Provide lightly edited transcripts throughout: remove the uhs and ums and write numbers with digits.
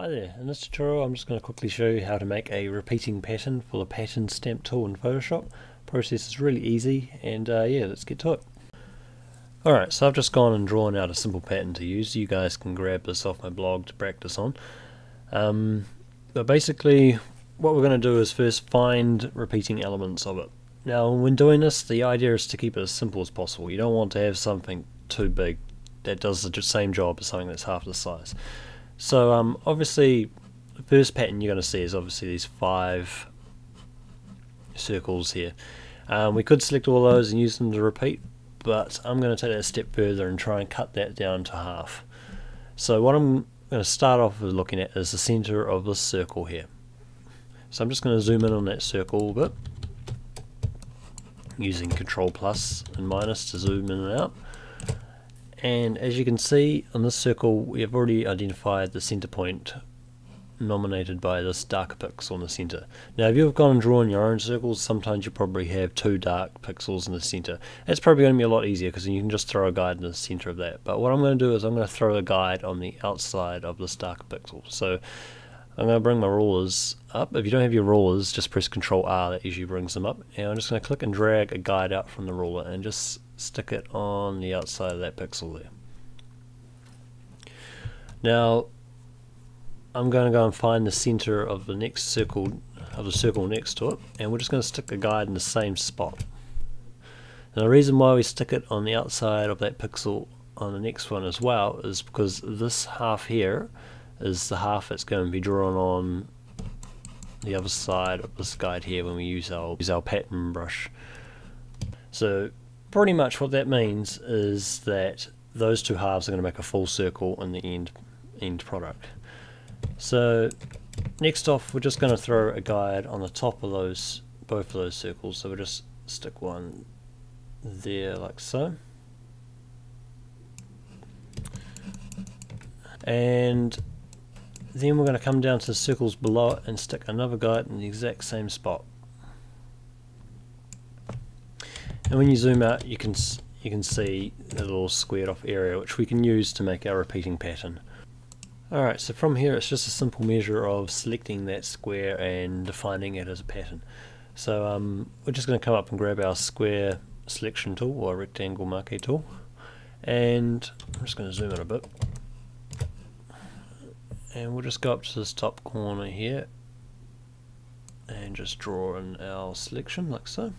Hi there, in this tutorial I'm just going to quickly show you how to make a repeating pattern for the pattern stamp tool in Photoshop. Process is really easy and yeah, let's get to it. Alright, so I've just gone and drawn out a simple pattern to use. You guys can grab this off my blog to practice on. But basically what we're going to do is first find repeating elements of it. Now when doing this, the idea is to keep it as simple as possible. You don't want to have something too big that does the same job as something that's half the size. So obviously the first pattern you're going to see is obviously these 5 circles here. We could select all those and use them to repeat, but I'm going to take that a step further and try and cut that down to half. So what I'm going to start off with looking at is the center of this circle here. So I'm just going to zoom in on that circle a bit, using Control plus and minus to zoom in and out. And as you can see on this circle, we have already identified the center point nominated by this darker pixel in the center. Now if you've gone and drawn your own circles, sometimes you probably have 2 dark pixels in the center. That's probably going to be a lot easier because you can just throw a guide in the center of that. But what I'm going to do is I'm going to throw a guide on the outside of this darker pixel. So I'm going to bring my rulers up. If you don't have your rulers, just press Control R, that usually brings them up. And I'm just going to click and drag a guide out from the ruler and just stick it on the outside of that pixel there. Now I'm going to go and find the center of the next circle, next to it, and we're just going to stick the guide in the same spot. Now the reason why we stick it on the outside of that pixel on the next one as well is because this half here is the half that's going to be drawn on the other side of this guide here when we use our pattern brush. So pretty much what that means is that those 2 halves are going to make a full circle in the end product. So next off, we're just going to throw a guide on the top of both of those circles. So we'll just stick one there like so. And then we're going to come down to the circles below it and stick another guide in the exact same spot. And when you zoom out, you can see the little squared off area which we can use to make our repeating pattern. Alright, so from here it's just a simple measure of selecting that square and defining it as a pattern. So we're just going to come up and grab our square selection tool or rectangle marquee tool, and I'm just going to zoom in a bit, and we'll just go up to this top corner here and just draw in our selection like so.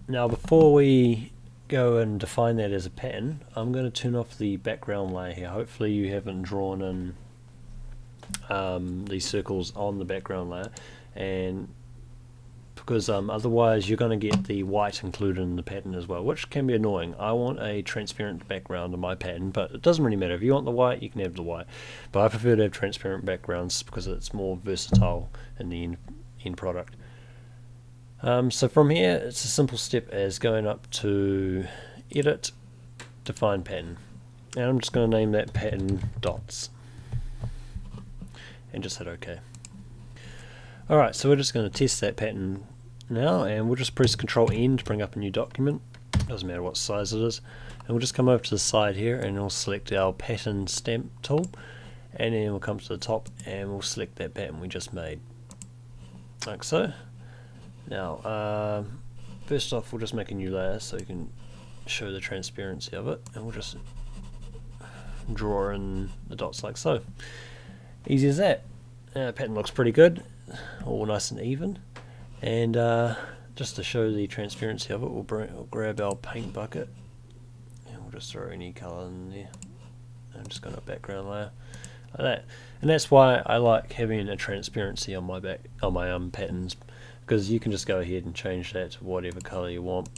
Now before we go and define that as a pattern, I'm going to turn off the background layer here. Hopefully you haven't drawn in these circles on the background layer, and because otherwise you're going to get the white included in the pattern as well, which can be annoying. I want a transparent background in my pattern, but it doesn't really matter. If you want the white, you can have the white, but I prefer to have transparent backgrounds because it's more versatile in the end product. So from here it's a simple step as going up to Edit, Define Pattern, and I'm just going to name that pattern Dots and just hit OK. Alright, so we're just going to test that pattern now, and we'll just press Control N to bring up a new document, doesn't matter what size it is, and we'll just come over to the side here and we'll select our pattern stamp tool, and then we'll come to the top and we'll select that pattern we just made like so. Now, first off, we'll just make a new layer so you can show the transparency of it, and we'll just draw in the dots like so. Easy as that. Pattern looks pretty good, all nice and even. And just to show the transparency of it, we'll grab our paint bucket and we'll just throw any colour in there. I'm just going to background layer like that, and that's why I like having a transparency on my patterns, because you can just go ahead and change that to whatever colour you want.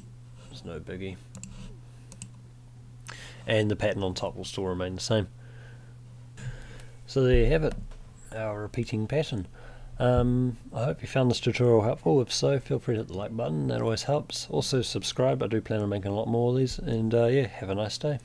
It's no biggie, and the pattern on top will still remain the same. So there you have it, our repeating pattern. I hope you found this tutorial helpful. If so, feel free to hit the like button, that always helps. Also subscribe, I do plan on making a lot more of these, and yeah, have a nice day.